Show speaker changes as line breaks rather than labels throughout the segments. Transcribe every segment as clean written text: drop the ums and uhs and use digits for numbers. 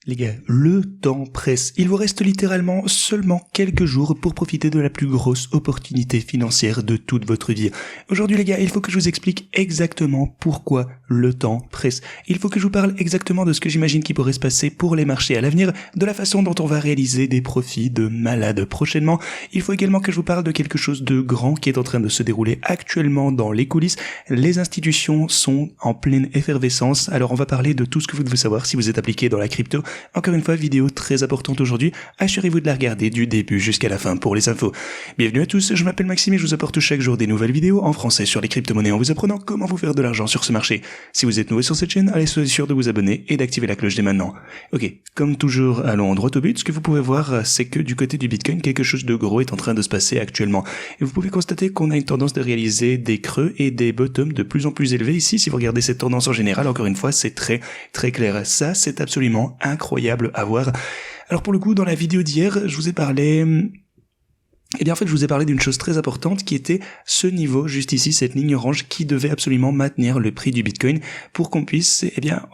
Les gars, le temps presse. Il vous reste littéralement seulement quelques jours pour profiter de la plus grosse opportunité financière de toute votre vie. Aujourd'hui les gars, il faut que je vous explique exactement pourquoi le temps presse. Il faut que je vous parle exactement de ce que j'imagine qui pourrait se passer pour les marchés à l'avenir, de la façon dont on va réaliser des profits de malade prochainement. Il faut également que je vous parle de quelque chose de grand qui est en train de se dérouler actuellement dans les coulisses. Les institutions sont en pleine effervescence, alors on va parler de tout ce que vous devez savoir si vous êtes appliqué dans la crypto. Encore une fois, vidéo très importante aujourd'hui, assurez-vous de la regarder du début jusqu'à la fin pour les infos. Bienvenue à tous, je m'appelle Maxime et je vous apporte chaque jour des nouvelles vidéos en français sur les crypto-monnaies en vous apprenant comment vous faire de l'argent sur ce marché. Si vous êtes nouveau sur cette chaîne, allez soyez sûr de vous abonner et d'activer la cloche dès maintenant. Ok, comme toujours, allons droit au but. Ce que vous pouvez voir, c'est que du côté du Bitcoin, quelque chose de gros est en train de se passer actuellement. Et vous pouvez constater qu'on a une tendance de réaliser des creux et des bottoms de plus en plus élevés ici. Si vous regardez cette tendance en général, encore une fois, c'est très clair. Ça, c'est absolument incroyable à voir. Alors pour le coup, dans la vidéo d'hier, je vous ai parlé... je vous ai parlé d'une chose très importante qui était ce niveau juste ici, cette ligne orange qui devait absolument maintenir le prix du Bitcoin pour qu'on puisse,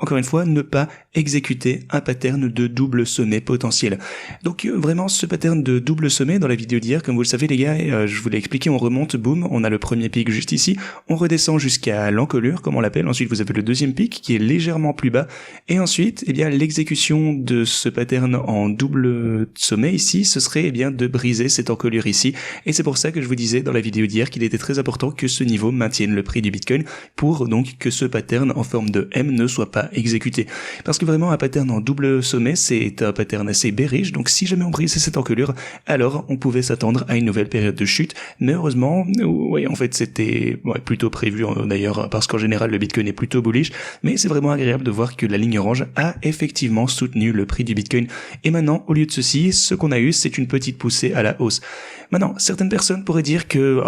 encore une fois, ne pas exécuter un pattern de double sommet potentiel. Donc vraiment ce pattern de double sommet dans la vidéo d'hier, comme vous le savez les gars, je vous l'ai expliqué, on remonte, boum, on a le premier pic juste ici, on redescend jusqu'à l'encolure comme on l'appelle, ensuite vous avez le deuxième pic qui est légèrement plus bas, et ensuite l'exécution de ce pattern en double sommet ici, ce serait de briser cette encolure ici, et c'est pour ça que je vous disais dans la vidéo d'hier qu'il était très important que ce niveau maintienne le prix du Bitcoin pour donc que ce pattern en forme de M ne soit pas exécuté. Parce que vraiment un pattern en double sommet c'est un pattern assez bearish, donc si jamais on brisait cette encolure, alors on pouvait s'attendre à une nouvelle période de chute, mais heureusement, en fait c'était plutôt prévu d'ailleurs, parce qu'en général le Bitcoin est plutôt bullish, mais c'est vraiment agréable de voir que la ligne orange a effectivement soutenu le prix du Bitcoin, et maintenant au lieu de ceci, ce qu'on a eu c'est une petite poussée à la hausse. Maintenant, certaines personnes pourraient dire que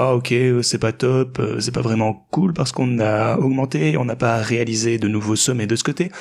c'est pas top, c'est pas vraiment cool parce qu'on a augmenté, on n'a pas réalisé de nouveaux sommets de ce côté,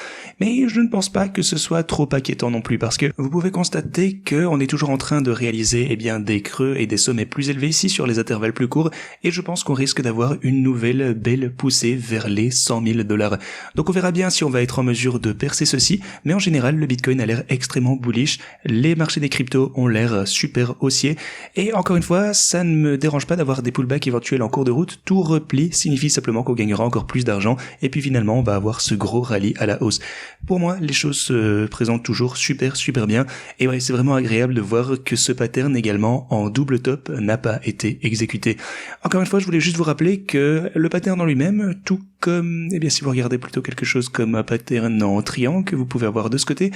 mais je ne pense pas que ce soit trop inquiétant non plus parce que vous pouvez constater que on est toujours en train de réaliser des creux et des sommets plus élevés ici sur les intervalles plus courts, et je pense qu'on risque d'avoir une nouvelle belle poussée vers les 100 000 $. Donc on verra bien si on va être en mesure de percer ceci, mais en général le Bitcoin a l'air extrêmement bullish, les marchés des cryptos ont l'air super haussiers, et encore une fois, ça ne me dérange pas d'avoir des pullbacks éventuels en cours de route. Tout repli signifie simplement qu'on gagnera encore plus d'argent, et puis finalement on va avoir ce gros rallye à la hausse. Pour moi, les choses se présentent toujours super bien, et c'est vraiment agréable de voir que ce pattern également en double top n'a pas été exécuté. Encore une fois, je voulais juste vous rappeler que le pattern en lui-même, tout comme, si vous regardez plutôt quelque chose comme un pattern en triangle que vous pouvez avoir de ce côté,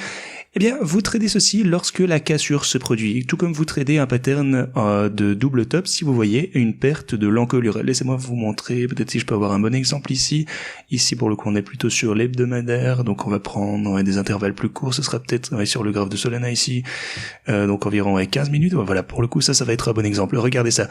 vous tradez ceci lorsque la cassure se produit, tout comme vous tradez un pattern de double top si vous voyez une perte de l'encolure. Laissez-moi vous montrer, peut-être si je peux avoir un bon exemple ici. Ici pour le coup on est plutôt sur l'hebdomadaire, donc on va prendre des intervalles plus courts, ce sera peut-être sur le graphe de Solana ici, donc environ 15 minutes, voilà, pour le coup ça va être un bon exemple. Regardez ça.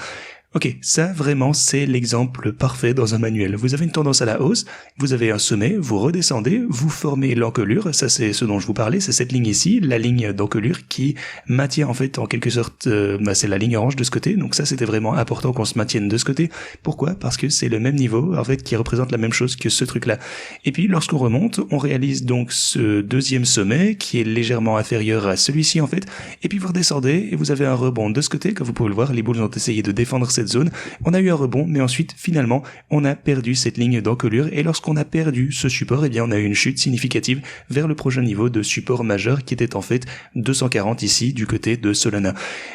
Ok, ça vraiment c'est l'exemple parfait dans un manuel. Vous avez une tendance à la hausse, vous avez un sommet, vous redescendez, vous formez l'encolure, ça c'est ce dont je vous parlais, c'est cette ligne ici, la ligne d'encolure qui maintient en fait en quelque sorte, c'est la ligne orange de ce côté, donc ça c'était vraiment important qu'on se maintienne de ce côté. Pourquoi ? Parce que c'est le même niveau en fait qui représente la même chose que ce truc là. Et puis lorsqu'on remonte, on réalise donc ce deuxième sommet qui est légèrement inférieur à celui-ci en fait, et puis vous redescendez et vous avez un rebond de ce côté, comme vous pouvez le voir, les boules ont essayé de défendre cette zone, on a eu un rebond, mais ensuite finalement on a perdu cette ligne d'encolure, et lorsqu'on a perdu ce support, on a eu une chute significative vers le prochain niveau de support majeur qui était en fait 240 ici du côté de Solana.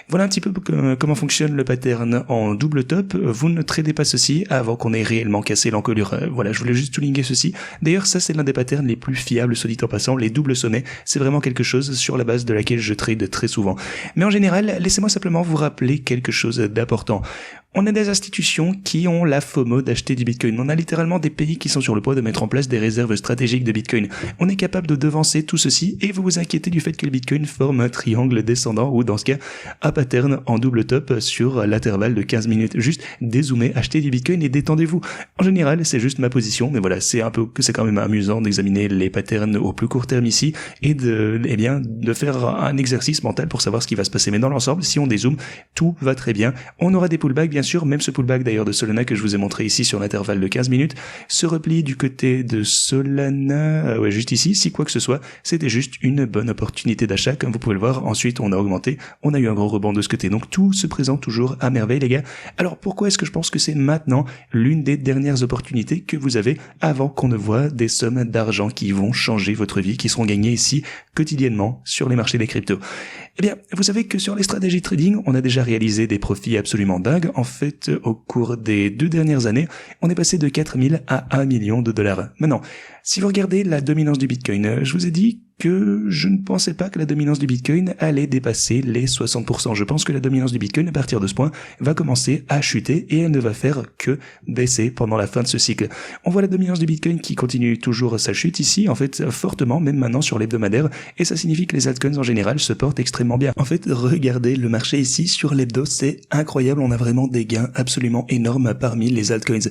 Voilà un petit peu comment fonctionne le pattern en double top. Vous ne tradez pas ceci avant qu'on ait réellement cassé l'encolure. Voilà, je voulais juste souligner ceci. D'ailleurs ça c'est l'un des patterns les plus fiables, soit dit en passant, les doubles sommets, c'est vraiment quelque chose sur la base de laquelle je trade très souvent. Mais en général, laissez-moi simplement vous rappeler quelque chose d'important. On a des institutions qui ont la FOMO d'acheter du Bitcoin. On a littéralement des pays qui sont sur le point de mettre en place des réserves stratégiques de Bitcoin. On est capable de devancer tout ceci, et vous vous inquiétez du fait que le Bitcoin forme un triangle descendant, ou dans ce cas, un pattern en double top sur l'intervalle de 15 minutes. Juste dézoomez, achetez du Bitcoin et détendez-vous. En général, c'est juste ma position, mais voilà, c'est quand même amusant d'examiner les patterns au plus court terme ici, et de faire un exercice mental pour savoir ce qui va se passer. Mais dans l'ensemble, si on dézoome, tout va très bien. On aura des pullbacks, bien sûr, même ce pullback d'ailleurs de Solana que je vous ai montré ici sur l'intervalle de 15 minutes, se replie du côté de Solana, juste ici, si quoi que ce soit, c'était juste une bonne opportunité d'achat, comme vous pouvez le voir. Ensuite, on a augmenté, on a eu un gros rebond de ce côté, donc tout se présente toujours à merveille, les gars. Alors, pourquoi est-ce que je pense que c'est maintenant l'une des dernières opportunités que vous avez avant qu'on ne voit des sommes d'argent qui vont changer votre vie, qui seront gagnées ici quotidiennement sur les marchés des cryptos? Eh bien, vous savez que sur les stratégies trading, on a déjà réalisé des profits absolument dingues. En fait, au cours des 2 dernières années, on est passé de 4 000 à 1 million de dollars. Maintenant, si vous regardez la dominance du Bitcoin, je vous ai dit que je ne pensais pas que la dominance du Bitcoin allait dépasser les 60%. Je pense que la dominance du Bitcoin, à partir de ce point, va commencer à chuter et elle ne va faire que baisser pendant la fin de ce cycle. On voit la dominance du Bitcoin qui continue toujours sa chute ici, en fait, fortement, même maintenant sur l'hebdomadaire, et ça signifie que les altcoins en général se portent extrêmement bien. En fait, regardez le marché ici sur l'hebdo, c'est incroyable, on a vraiment des gains absolument énormes parmi les altcoins.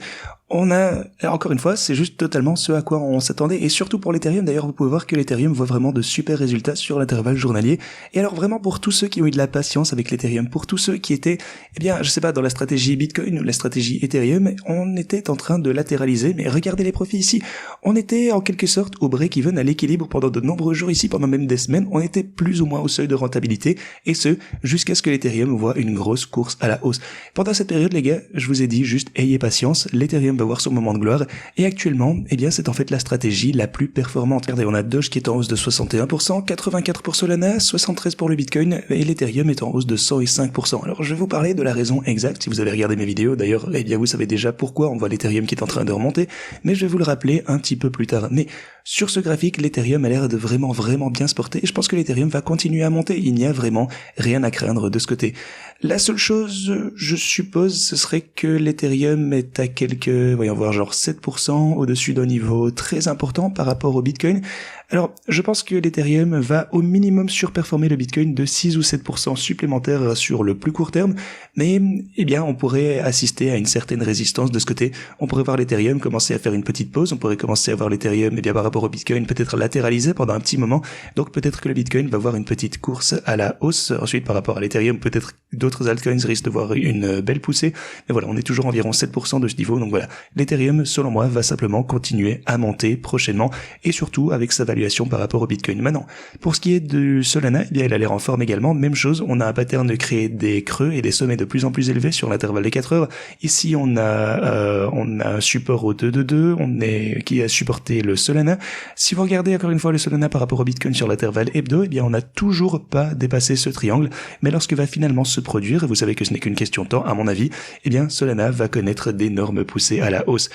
On a, encore une fois, c'est juste totalement ce à quoi on s'attendait, et surtout pour l'Ethereum. D'ailleurs, vous pouvez voir que l'Ethereum voit vraiment de super résultats sur l'intervalle journalier. Et alors vraiment, pour tous ceux qui ont eu de la patience avec l'Ethereum, pour tous ceux qui étaient, eh bien, je sais pas, dans la stratégie Bitcoin ou la stratégie Ethereum, on était en train de latéraliser, mais regardez les profits ici. On était en quelque sorte au break-even, à l'équilibre pendant de nombreux jours ici, pendant même des semaines. On était plus ou moins au seuil de rentabilité, et ce, jusqu'à ce que l'Ethereum voit une grosse course à la hausse. Pendant cette période, les gars, je vous ai dit juste, ayez patience, l'Ethereum va voir son moment de gloire, et actuellement, eh bien, c'est en fait la stratégie la plus performante. Regardez, on a Doge qui est en hausse de 61%, 84 pour Solana, 73 pour le Bitcoin, et l'Ethereum est en hausse de 105%. Alors, je vais vous parler de la raison exacte, si vous avez regardé mes vidéos, d'ailleurs, eh bien, vous savez déjà pourquoi on voit l'Ethereum qui est en train de remonter, mais je vais vous le rappeler un petit peu plus tard. Mais, sur ce graphique, l'Ethereum a l'air de vraiment bien se porter, et je pense que l'Ethereum va continuer à monter. Il n'y a vraiment rien à craindre de ce côté. La seule chose, je suppose, ce serait que l'Ethereum est à quelques, voyons voir, genre 7% au-dessus d'un niveau très important par rapport au Bitcoin. Alors, je pense que l'Ethereum va au minimum surperformer le Bitcoin de 6 ou 7% supplémentaires sur le plus court terme, mais, eh bien, on pourrait assister à une certaine résistance de ce côté. On pourrait voir l'Ethereum commencer à faire une petite pause, on pourrait commencer à voir l'Ethereum, eh bien, par rapport au Bitcoin, peut-être latéraliser pendant un petit moment, donc peut-être que le Bitcoin va voir une petite course à la hausse. Ensuite, par rapport à l'Ethereum, peut-être d'autres altcoins risquent de voir une belle poussée, mais voilà, on est toujours environ 7% de ce niveau, donc voilà. L'Ethereum, selon moi, va simplement continuer à monter prochainement, et surtout avec sa valuation par rapport au Bitcoin. Maintenant, pour ce qui est de Solana, eh bien, elle a l'air en forme également. Même chose, on a un pattern de créer des creux et des sommets de plus en plus élevés sur l'intervalle des 4 heures. Ici, on a un support au 222, qui a supporté le Solana. Si vous regardez encore une fois le Solana par rapport au Bitcoin sur l'intervalle hebdo, eh bien, on n'a toujours pas dépassé ce triangle. Mais lorsque va finalement se produire, et vous savez que ce n'est qu'une question de temps, à mon avis, eh bien, Solana va connaître d'énormes poussées à la hausse.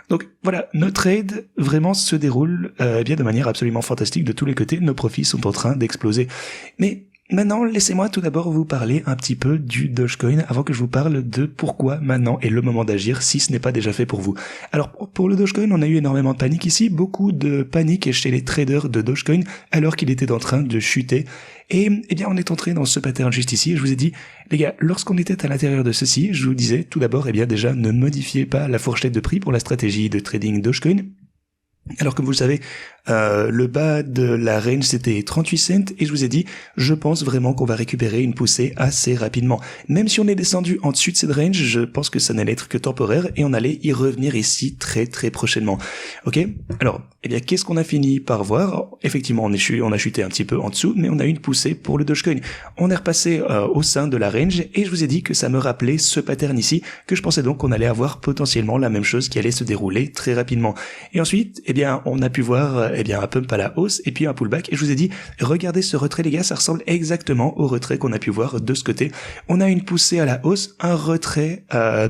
Donc voilà, nos trades vraiment se déroulent bien de manière absolument fantastique de tous les côtés. Nos profits sont en train d'exploser. Mais maintenant, laissez-moi tout d'abord vous parler un petit peu du Dogecoin avant que je vous parle de pourquoi maintenant est le moment d'agir si ce n'est pas déjà fait pour vous. Alors pour le Dogecoin, on a eu énormément de panique ici, beaucoup de panique chez les traders de Dogecoin alors qu'il était en train de chuter. Et eh bien, on est entré dans ce pattern juste ici. Je vous ai dit, les gars, lorsqu'on était à l'intérieur de ceci, je vous disais tout d'abord, eh bien déjà, ne modifiez pas la fourchette de prix pour la stratégie de trading Dogecoin. Alors comme vous le savez, le bas de la range c'était 38 cents et je vous ai dit, je pense vraiment qu'on va récupérer une poussée assez rapidement. Même si on est descendu en dessus de cette range, je pense que ça n'allait être que temporaire et on allait y revenir ici très prochainement. Ok? Alors, eh bien, qu'est-ce qu'on a fini par voir? Effectivement, on a chuté un petit peu en dessous, mais on a eu une poussée pour le Dogecoin. On est repassé au sein de la range et je vous ai dit que ça me rappelait ce pattern ici, que je pensais donc qu'on allait avoir potentiellement la même chose qui allait se dérouler très rapidement. Et ensuite, eh bien, on a pu voir un pump à la hausse et puis un pullback. Et je vous ai dit, regardez ce retrait, les gars, ça ressemble exactement au retrait qu'on a pu voir de ce côté. On a une poussée à la hausse, un retrait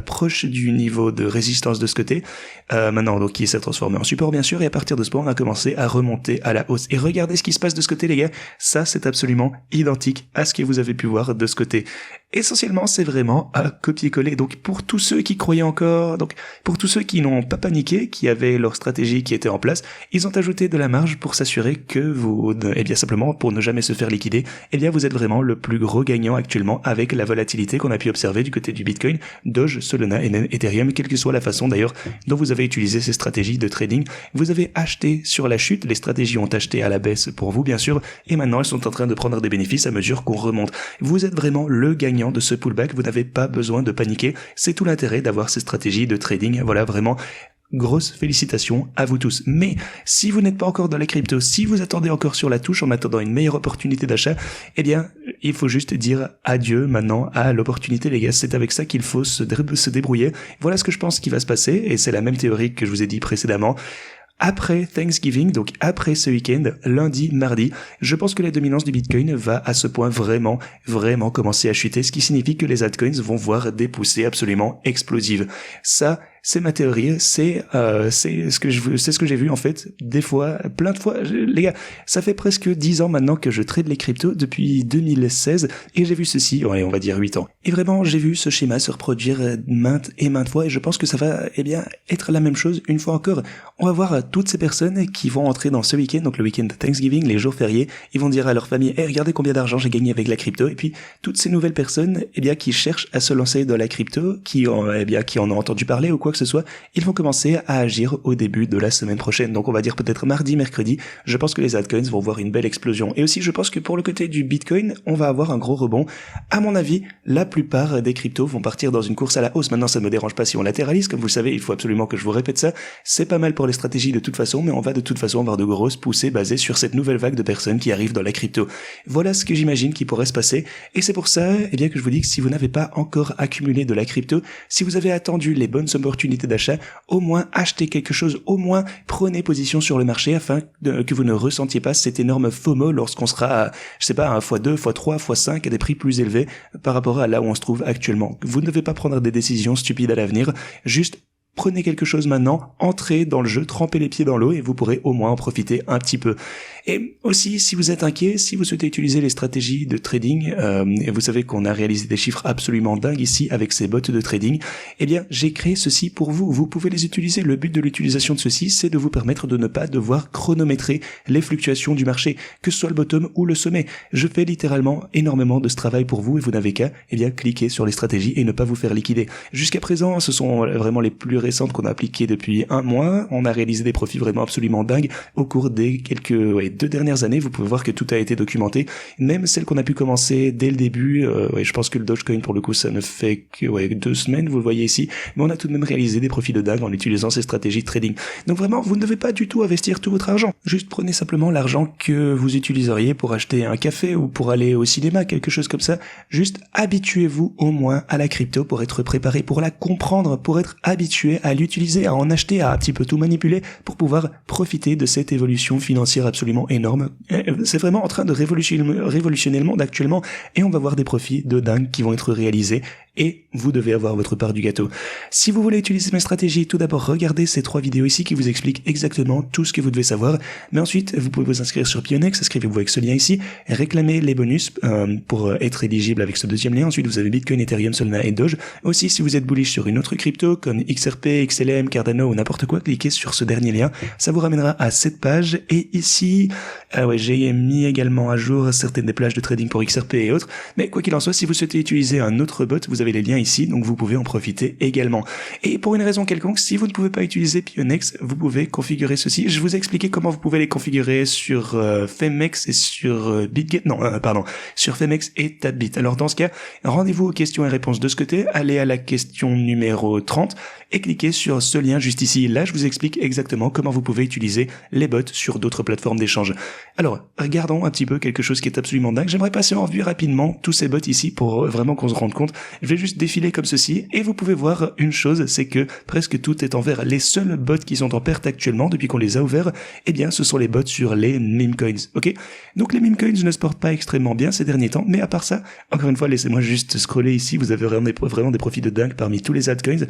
proche du niveau de résistance de ce côté. Maintenant, donc, qui s'est transformé en support, bien sûr. Et à partir de ce point, on a commencé à remonter à la hausse. Et regardez ce qui se passe de ce côté, les gars. Ça, c'est absolument identique à ce que vous avez pu voir de ce côté. Essentiellement, c'est vraiment à copier-coller. Donc, pour tous ceux qui croyaient encore, donc, pour tous ceux qui n'ont pas paniqué, qui avaient leur stratégie qui était en place, ils ont ajouté de la marge pour s'assurer que vous, eh bien, simplement, pour ne jamais se faire liquider, eh bien, vous êtes vraiment le plus gros gagnant actuellement avec la volatilité qu'on a pu observer du côté du Bitcoin, Doge, Solana et même Ethereum, quelle que soit la façon d'ailleurs dont vous avez utilisé ces stratégies de trading. Vous avez acheté sur la chute, les stratégies ont acheté à la baisse pour vous, bien sûr, et maintenant elles sont en train de prendre des bénéfices à mesure qu'on remonte. Vous êtes vraiment le gagnant gagnant de ce pullback. Vous n'avez pas besoin de paniquer. C'est tout l'intérêt d'avoir ces stratégies de trading. Voilà, vraiment. Grosses félicitations à vous tous. Mais si vous n'êtes pas encore dans la crypto, si vous attendez encore sur la touche en attendant une meilleure opportunité d'achat, eh bien, il faut juste dire adieu maintenant à l'opportunité, les gars. C'est avec ça qu'il faut se débrouiller. Voilà ce que je pense qui va se passer, et c'est la même théorie que je vous ai dit précédemment. Après Thanksgiving, donc après ce week-end, lundi, mardi, je pense que la dominance du Bitcoin va à ce point vraiment commencer à chuter, ce qui signifie que les altcoins vont voir des poussées absolument explosives. Ça, c'est ma théorie, c'est ce que j'ai vu en fait, des fois, plein de fois. Les gars, ça fait presque 10 ans maintenant que je trade les cryptos, depuis 2016, et j'ai vu ceci, ouais, on va dire 8 ans. Et vraiment, j'ai vu ce schéma se reproduire maintes et maintes fois, et je pense que ça va, eh bien, être la même chose une fois encore. On va voir toutes ces personnes qui vont entrer dans ce week-end, donc le week-end de Thanksgiving, les jours fériés, ils vont dire à leur famille, regardez combien d'argent j'ai gagné avec la crypto, et puis toutes ces nouvelles personnes, eh bien, qui cherchent à se lancer dans la crypto, qui en ont entendu parler ou quoi que ce soit, ils vont commencer à agir au début de la semaine prochaine. Donc on va dire peut-être mardi, mercredi, je pense que les altcoins vont voir une belle explosion. Et aussi, je pense que pour le côté du Bitcoin, on va avoir un gros rebond. À mon avis, la plupart des cryptos vont partir dans une course à la hausse. Maintenant, ça ne me dérange pas si on latéralise, comme vous le savez, il faut absolument que je vous répète ça. C'est pas mal pour les stratégies de toute façon, mais on va de toute façon avoir de grosses poussées basées sur cette nouvelle vague de personnes qui arrivent dans la crypto. Voilà ce que j'imagine qui pourrait se passer. Et c'est pour ça, eh bien, que je vous dis que si vous n'avez pas encore accumulé de la crypto, si vous avez attendu les bonnes opportunités d'achat, au moins achetez quelque chose, au moins prenez position sur le marché afin que vous ne ressentiez pas cet énorme FOMO lorsqu'on sera à, je sais pas, à x2, x3, x5 à des prix plus élevés par rapport à là où on se trouve actuellement. Vous ne devez pas prendre des décisions stupides à l'avenir, juste prenez quelque chose maintenant, entrez dans le jeu, trempez les pieds dans l'eau et vous pourrez au moins en profiter un petit peu. Et aussi, si vous êtes inquiet, si vous souhaitez utiliser les stratégies de trading, et vous savez qu'on a réalisé des chiffres absolument dingues ici avec ces bots de trading, eh bien, j'ai créé ceci pour vous. Vous pouvez les utiliser. Le but de l'utilisation de ceci, c'est de vous permettre de ne pas devoir chronométrer les fluctuations du marché, que ce soit le bottom ou le sommet. Je fais littéralement énormément de ce travail pour vous et vous n'avez qu'à, eh bien, cliquer sur les stratégies et ne pas vous faire liquider. Jusqu'à présent, ce sont vraiment les plus récentes qu'on a appliquées depuis un mois. On a réalisé des profits vraiment absolument dingues au cours des quelques, 2 dernières années. Vous pouvez voir que tout a été documenté, même celles qu'on a pu commencer dès le début. Je pense que le Dogecoin pour le coup ça ne fait que 2 semaines, vous le voyez ici, mais on a tout de même réalisé des profits de dingue en utilisant ces stratégies de trading. Donc vraiment, vous ne devez pas du tout investir tout votre argent, juste prenez simplement l'argent que vous utiliseriez pour acheter un café ou pour aller au cinéma, quelque chose comme ça. Juste habituez-vous au moins à la crypto pour être préparé, pour la comprendre, pour être habitué à l'utiliser, à en acheter, à un petit peu tout manipuler pour pouvoir profiter de cette évolution financière absolument énorme. C'est vraiment en train de révolutionner le monde actuellement et on va voir des profits de dingue qui vont être réalisés et vous devez avoir votre part du gâteau. Si vous voulez utiliser mes stratégies, tout d'abord regardez ces 3 vidéos ici qui vous expliquent exactement tout ce que vous devez savoir, mais ensuite vous pouvez vous inscrire sur Pionex, inscrivez-vous avec ce lien ici, réclamez les bonus pour être éligible avec ce deuxième lien. Ensuite vous avez Bitcoin, Ethereum, Solana et Doge. Aussi si vous êtes bullish sur une autre crypto comme XRP, XLM, Cardano ou n'importe quoi, cliquez sur ce dernier lien, ça vous ramènera à cette page. Et ici j'ai mis également à jour certaines des plages de trading pour XRP et autres, mais quoi qu'il en soit, si vous souhaitez utiliser un autre bot, vous avez les liens ici, donc vous pouvez en profiter également. Et pour une raison quelconque, si vous ne pouvez pas utiliser Pionex, vous pouvez configurer ceci. Je vous ai expliqué comment vous pouvez les configurer sur Femex et sur BitGet, sur Femex et Tatbit. Alors dans ce cas, rendez-vous aux questions et réponses de ce côté, allez à la question numéro 30 et cliquez sur ce lien juste ici. Là, je vous explique exactement comment vous pouvez utiliser les bots sur d'autres plateformes d'échange. Alors, regardons un petit peu quelque chose qui est absolument dingue. J'aimerais passer en revue rapidement tous ces bots ici pour vraiment qu'on se rende compte. Je vais juste défiler comme ceci et vous pouvez voir une chose, c'est que presque tout est en vert. Les seuls bots qui sont en perte actuellement depuis qu'on les a ouverts, eh bien ce sont les bots sur les meme coins. Ok, donc les meme coins ne se portent pas extrêmement bien ces derniers temps, mais à part ça, encore une fois, laissez-moi juste scroller ici. Vous avez vraiment des profits de dingue parmi tous les altcoins.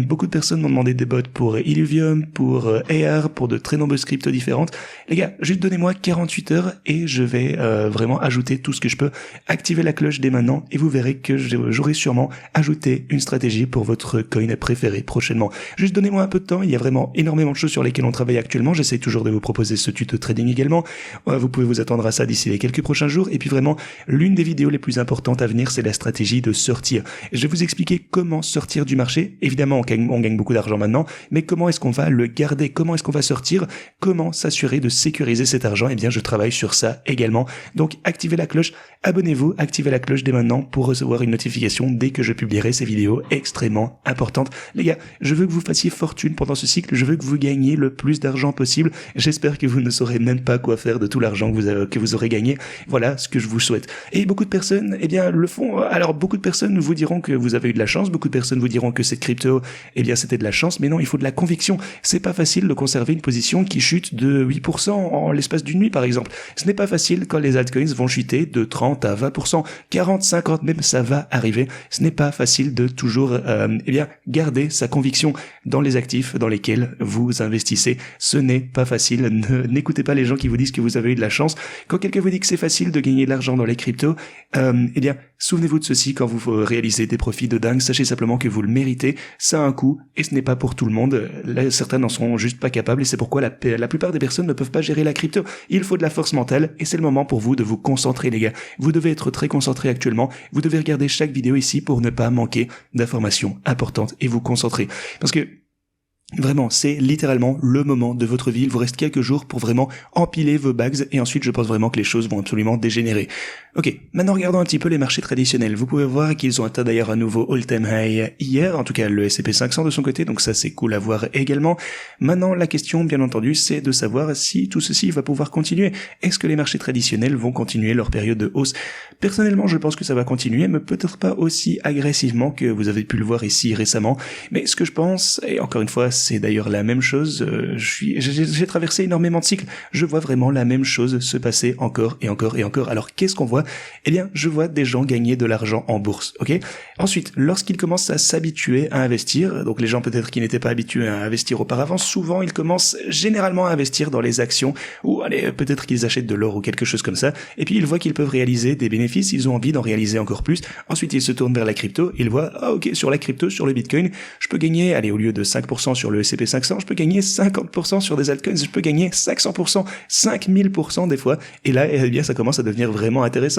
Beaucoup de personnes m'ont demandé des bots pour Illuvium, pour AR, pour de très nombreuses cryptos différentes. Les gars, juste donnez-moi 48 heures et je vais vraiment ajouter tout ce que je peux. Activez la cloche dès maintenant et vous verrez que j'aurai sûrement ajouté une stratégie pour votre coin préféré prochainement. Juste donnez-moi un peu de temps, il y a vraiment énormément de choses sur lesquelles on travaille actuellement. J'essaie toujours de vous proposer ce tuto trading également. Vous pouvez vous attendre à ça d'ici les quelques prochains jours. Et puis vraiment, l'une des vidéos les plus importantes à venir, c'est la stratégie de sortir. Je vais vous expliquer comment sortir du marché, évidemment on gagne beaucoup d'argent maintenant, mais comment est-ce qu'on va le garder? Comment est-ce qu'on va sortir? Comment s'assurer de sécuriser cet argent? Eh bien, je travaille sur ça également. Donc, activez la cloche, abonnez-vous, activez la cloche dès maintenant pour recevoir une notification dès que je publierai ces vidéos extrêmement importantes. Les gars, je veux que vous fassiez fortune pendant ce cycle, je veux que vous gagniez le plus d'argent possible. J'espère que vous ne saurez même pas quoi faire de tout l'argent que vous aurez gagné. Voilà ce que je vous souhaite. Et beaucoup de personnes, eh bien, le font. Alors, beaucoup de personnes vous diront que vous avez eu de la chance, beaucoup de personnes vous diront que cette crypto, eh bien, c'était de la chance, mais non, il faut de la conviction. C'est pas facile de conserver une position qui chute de 8% en l'espace d'une nuit, par exemple. Ce n'est pas facile quand les altcoins vont chuter de 30 à 20%, 40, 50, même ça va arriver. Ce n'est pas facile de toujours, eh bien, garder sa conviction dans les actifs dans lesquels vous investissez. Ce n'est pas facile. N'écoutez pas les gens qui vous disent que vous avez eu de la chance. Quand quelqu'un vous dit que c'est facile de gagner de l'argent dans les cryptos, eh bien, souvenez-vous de ceci quand vous réalisez des profits de dingue. Sachez simplement que vous le méritez. Ça a un coût et ce n'est pas pour tout le monde. Là, certains n'en sont juste pas capables et c'est pourquoi la plupart des personnes ne peuvent pas gérer la crypto. Il faut de la force mentale et c'est le moment pour vous de vous concentrer, les gars. Vous devez être très concentré actuellement. Vous devez regarder chaque vidéo ici pour ne pas manquer d'informations importantes et vous concentrer. Parce que vraiment, c'est littéralement le moment de votre vie. Il vous reste quelques jours pour vraiment empiler vos bags et ensuite je pense vraiment que les choses vont absolument dégénérer. Ok, maintenant regardons un petit peu les marchés traditionnels. Vous pouvez voir qu'ils ont atteint d'ailleurs un nouveau all-time high hier, en tout cas le S&P 500 de son côté, donc ça c'est cool à voir également. Maintenant, la question, bien entendu, c'est de savoir si tout ceci va pouvoir continuer. Est-ce que les marchés traditionnels vont continuer leur période de hausse? Personnellement, je pense que ça va continuer, mais peut-être pas aussi agressivement que vous avez pu le voir ici récemment. Mais ce que je pense, et encore une fois, c'est d'ailleurs la même chose, j'ai traversé énormément de cycles, je vois vraiment la même chose se passer encore et encore et encore. Alors qu'est-ce qu'on voit? Eh bien, je vois des gens gagner de l'argent en bourse, ok? Ensuite, lorsqu'ils commencent à s'habituer à investir, donc les gens peut-être qui n'étaient pas habitués à investir auparavant, souvent ils commencent généralement à investir dans les actions, ou allez, peut-être qu'ils achètent de l'or ou quelque chose comme ça, et puis ils voient qu'ils peuvent réaliser des bénéfices, ils ont envie d'en réaliser encore plus, ensuite ils se tournent vers la crypto, ils voient, ah ok, sur la crypto, sur le Bitcoin, je peux gagner, allez, au lieu de 5% sur le S&P 500, je peux gagner 50% sur des altcoins, je peux gagner 500%, 5000% des fois, et là, eh bien, ça commence à devenir vraiment intéressant.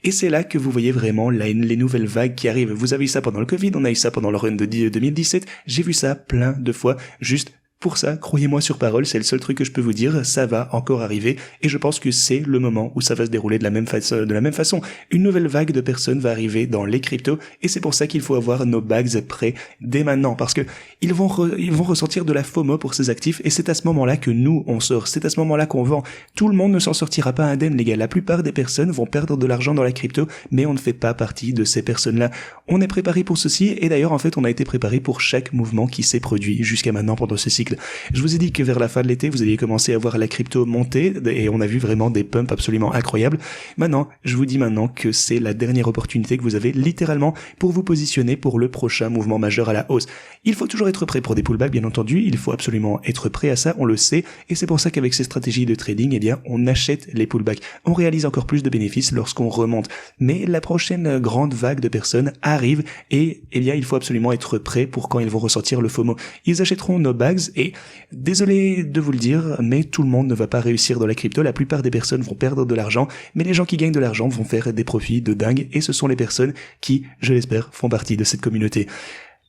Et c'est là que vous voyez vraiment les nouvelles vagues qui arrivent. Vous avez eu ça pendant le Covid, on a eu ça pendant le run de 2017, j'ai vu ça plein de fois, juste pour ça, croyez-moi sur parole, c'est le seul truc que je peux vous dire, ça va encore arriver, et je pense que c'est le moment où ça va se dérouler de la même façon. Une nouvelle vague de personnes va arriver dans les cryptos, et c'est pour ça qu'il faut avoir nos bags prêts dès maintenant, parce que ils vont ressentir de la FOMO pour ces actifs, et c'est à ce moment-là que nous, on sort, c'est à ce moment-là qu'on vend. Tout le monde ne s'en sortira pas indemne, les gars. La plupart des personnes vont perdre de l'argent dans la crypto, mais on ne fait pas partie de ces personnes-là. On est préparé pour ceci, et d'ailleurs, en fait, on a été préparé pour chaque mouvement qui s'est produit jusqu'à maintenant pendant ce cycle. Je vous ai dit que vers la fin de l'été, vous alliez commencer à voir la crypto monter et on a vu vraiment des pumps absolument incroyables. Maintenant, je vous dis maintenant que c'est la dernière opportunité que vous avez littéralement pour vous positionner pour le prochain mouvement majeur à la hausse. Il faut toujours être prêt pour des pullbacks, bien entendu. Il faut absolument être prêt à ça, on le sait. Et c'est pour ça qu'avec ces stratégies de trading, eh bien, on achète les pullbacks. On réalise encore plus de bénéfices lorsqu'on remonte. Mais la prochaine grande vague de personnes arrive et, eh bien, il faut absolument être prêt pour quand ils vont ressentir le FOMO. Ils achèteront nos bags et désolé de vous le dire, mais tout le monde ne va pas réussir dans la crypto. La plupart des personnes vont perdre de l'argent, mais les gens qui gagnent de l'argent vont faire des profits de dingue et ce sont les personnes qui, je l'espère, font partie de cette communauté.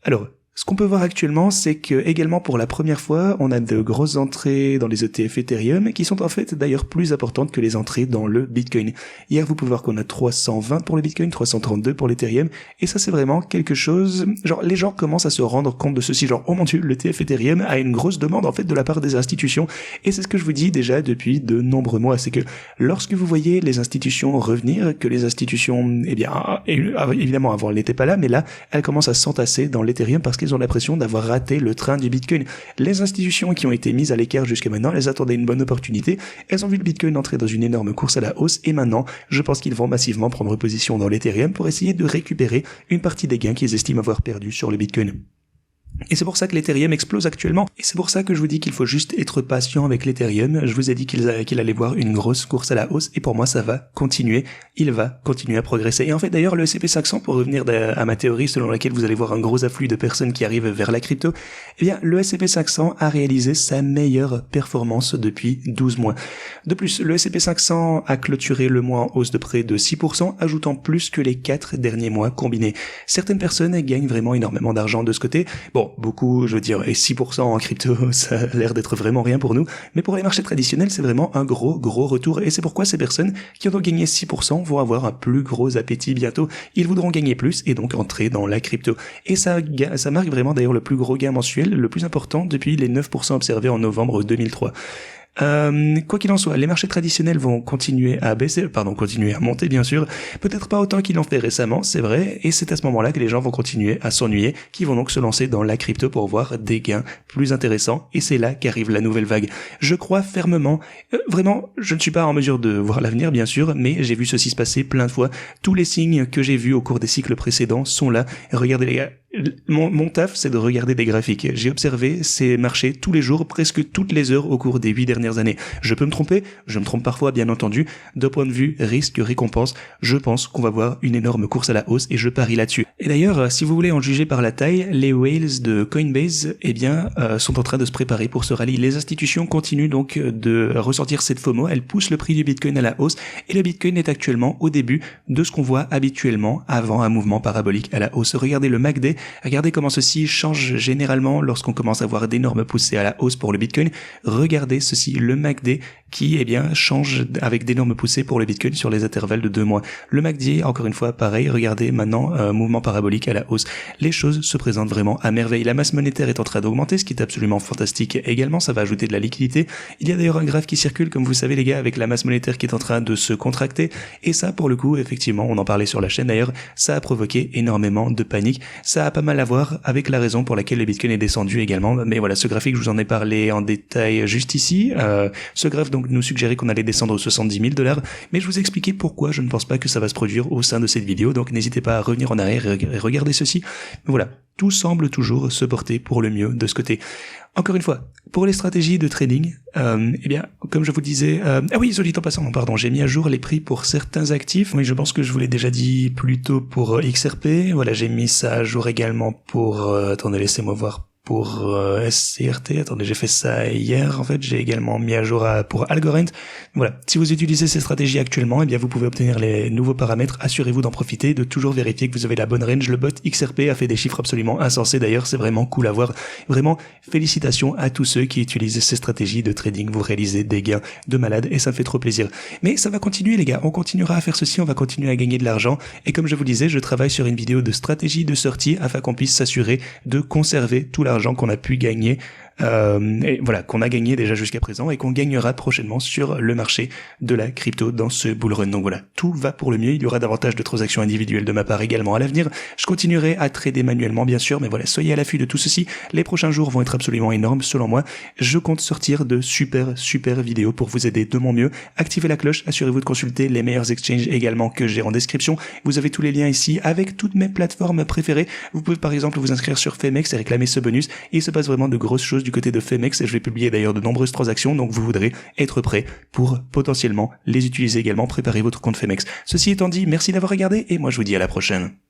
Alors, ce qu'on peut voir actuellement, c'est que également pour la première fois, on a de grosses entrées dans les ETF Ethereum qui sont en fait d'ailleurs plus importantes que les entrées dans le Bitcoin. Hier, vous pouvez voir qu'on a 320 pour le Bitcoin, 332 pour l'Ethereum, et ça c'est vraiment quelque chose, genre les gens commencent à se rendre compte de ceci, genre oh mon dieu, l'ETF Ethereum a une grosse demande en fait de la part des institutions, et c'est ce que je vous dis déjà depuis de nombreux mois, c'est que lorsque vous voyez les institutions revenir, que les institutions, eh bien, évidemment avant elles n'étaient pas là, mais là, elles commencent à s'entasser dans l'Ethereum parce qu'ils ont l'impression d'avoir raté le train du Bitcoin. Les institutions qui ont été mises à l'écart jusqu'à maintenant, elles attendaient une bonne opportunité, elles ont vu le Bitcoin entrer dans une énorme course à la hausse et maintenant, je pense qu'ils vont massivement prendre position dans l'Ethereum pour essayer de récupérer une partie des gains qu'ils estiment avoir perdus sur le Bitcoin. Et c'est pour ça que l'Ethereum explose actuellement. Et c'est pour ça que je vous dis qu'il faut juste être patient avec l'Ethereum. Je vous ai dit qu'il allait voir une grosse course à la hausse. Et pour moi, ça va continuer. Il va continuer à progresser. Et en fait, d'ailleurs, le S&P 500, pour revenir à ma théorie selon laquelle vous allez voir un gros afflux de personnes qui arrivent vers la crypto, eh bien, le S&P 500 a réalisé sa meilleure performance depuis 12 mois. De plus, le S&P 500 a clôturé le mois en hausse de près de 6%, ajoutant plus que les 4 derniers mois combinés. Certaines personnes gagnent vraiment énormément d'argent de ce côté. Bon, Bon, beaucoup, je veux dire, et 6% en crypto, ça a l'air d'être vraiment rien pour nous, mais pour les marchés traditionnels, c'est vraiment un gros retour, et c'est pourquoi ces personnes qui ont gagné 6% vont avoir un plus gros appétit bientôt. Ils voudront gagner plus et donc entrer dans la crypto. Et ça marque vraiment d'ailleurs le plus gros gain mensuel, le plus important depuis les 9% observés en novembre 2003. Quoi qu'il en soit, les marchés traditionnels vont continuer à monter bien sûr, peut-être pas autant qu'ils l'ont fait récemment, c'est vrai, et c'est à ce moment-là que les gens vont continuer à s'ennuyer, qui vont donc se lancer dans la crypto pour voir des gains plus intéressants, et c'est là qu'arrive la nouvelle vague. Je crois fermement, vraiment, je ne suis pas en mesure de voir l'avenir bien sûr, mais j'ai vu ceci se passer plein de fois. Tous les signes que j'ai vus au cours des cycles précédents sont là. Regardez les gars, mon taf, c'est de regarder des graphiques. J'ai observé ces marchés tous les jours, presque toutes les heures au cours des 8 dernières années. Je peux me tromper, je me trompe parfois bien entendu. D'un point de vue risque-récompense, je pense qu'on va voir une énorme course à la hausse et je parie là-dessus. Et d'ailleurs, si vous voulez en juger par la taille, les whales de Coinbase, sont en train de se préparer pour ce rallye. Les institutions continuent donc de ressortir cette FOMO, elles poussent le prix du Bitcoin à la hausse et le Bitcoin est actuellement au début de ce qu'on voit habituellement avant un mouvement parabolique à la hausse. Regardez le MACD. Regardez comment ceci change généralement lorsqu'on commence à voir d'énormes poussées à la hausse pour le Bitcoin. Regardez ceci, le MACD qui change avec d'énormes poussées pour le Bitcoin sur les intervalles de 2 mois. Le MACD, encore une fois, pareil, regardez maintenant, mouvement parabolique à la hausse. Les choses se présentent vraiment à merveille. La masse monétaire est en train d'augmenter, ce qui est absolument fantastique également, ça va ajouter de la liquidité. Il y a d'ailleurs un graphe qui circule, comme vous savez les gars, avec la masse monétaire qui est en train de se contracter, et ça, pour le coup, effectivement, on en parlait sur la chaîne d'ailleurs, ça a provoqué énormément de panique. Ça a pas mal à voir avec la raison pour laquelle le Bitcoin est descendu également, mais voilà, ce graphique, je vous en ai parlé en détail juste ici. Ce graphe donc nous suggérait qu'on allait descendre aux 70 000 $, mais je vous ai expliqué pourquoi je ne pense pas que ça va se produire au sein de cette vidéo, donc n'hésitez pas à revenir en arrière et regarder ceci. Voilà, tout semble toujours se porter pour le mieux de ce côté. Encore une fois, pour les stratégies de trading, comme je vous disais, soit dit en passant, pardon, j'ai mis à jour les prix pour certains actifs. Oui, je pense que je vous l'ai déjà dit plus tôt pour XRP. Voilà, j'ai mis ça à jour également pour, attendez, laissez-moi voir. Pour SCRT, attendez, j'ai fait ça hier, en fait, j'ai également mis à jour pour Algorand. Voilà, si vous utilisez ces stratégies actuellement, vous pouvez obtenir les nouveaux paramètres, assurez-vous d'en profiter, de toujours vérifier que vous avez la bonne range. Le bot XRP a fait des chiffres absolument insensés d'ailleurs, c'est vraiment cool à voir. Vraiment, félicitations à tous ceux qui utilisent ces stratégies de trading, vous réalisez des gains de malade et ça me fait trop plaisir. Mais ça va continuer les gars, on continuera à faire ceci, on va continuer à gagner de l'argent et comme je vous le disais, je travaille sur une vidéo de stratégie de sortie afin qu'on puisse s'assurer de conserver tout l'argent qu'on a pu gagner, et voilà, qu'on a gagné déjà jusqu'à présent et qu'on gagnera prochainement sur le marché de la crypto dans ce bull run. Donc voilà, tout va pour le mieux, il y aura davantage de transactions individuelles de ma part également à l'avenir. Je continuerai à trader manuellement bien sûr, mais voilà, soyez à l'affût de tout ceci. Les prochains jours vont être absolument énormes selon moi. Je compte sortir de super vidéos pour vous aider de mon mieux. Activez la cloche, assurez-vous de consulter les meilleurs exchanges également que j'ai en description. Vous avez tous les liens ici avec toutes mes plateformes préférées. Vous pouvez par exemple vous inscrire sur Femex et réclamer ce bonus. Et il se passe vraiment de grosses choses du côté de Femex et je vais publier d'ailleurs de nombreuses transactions, donc vous voudrez être prêt pour potentiellement les utiliser également. Préparez votre compte Femex. Ceci étant dit, merci d'avoir regardé et moi je vous dis à la prochaine.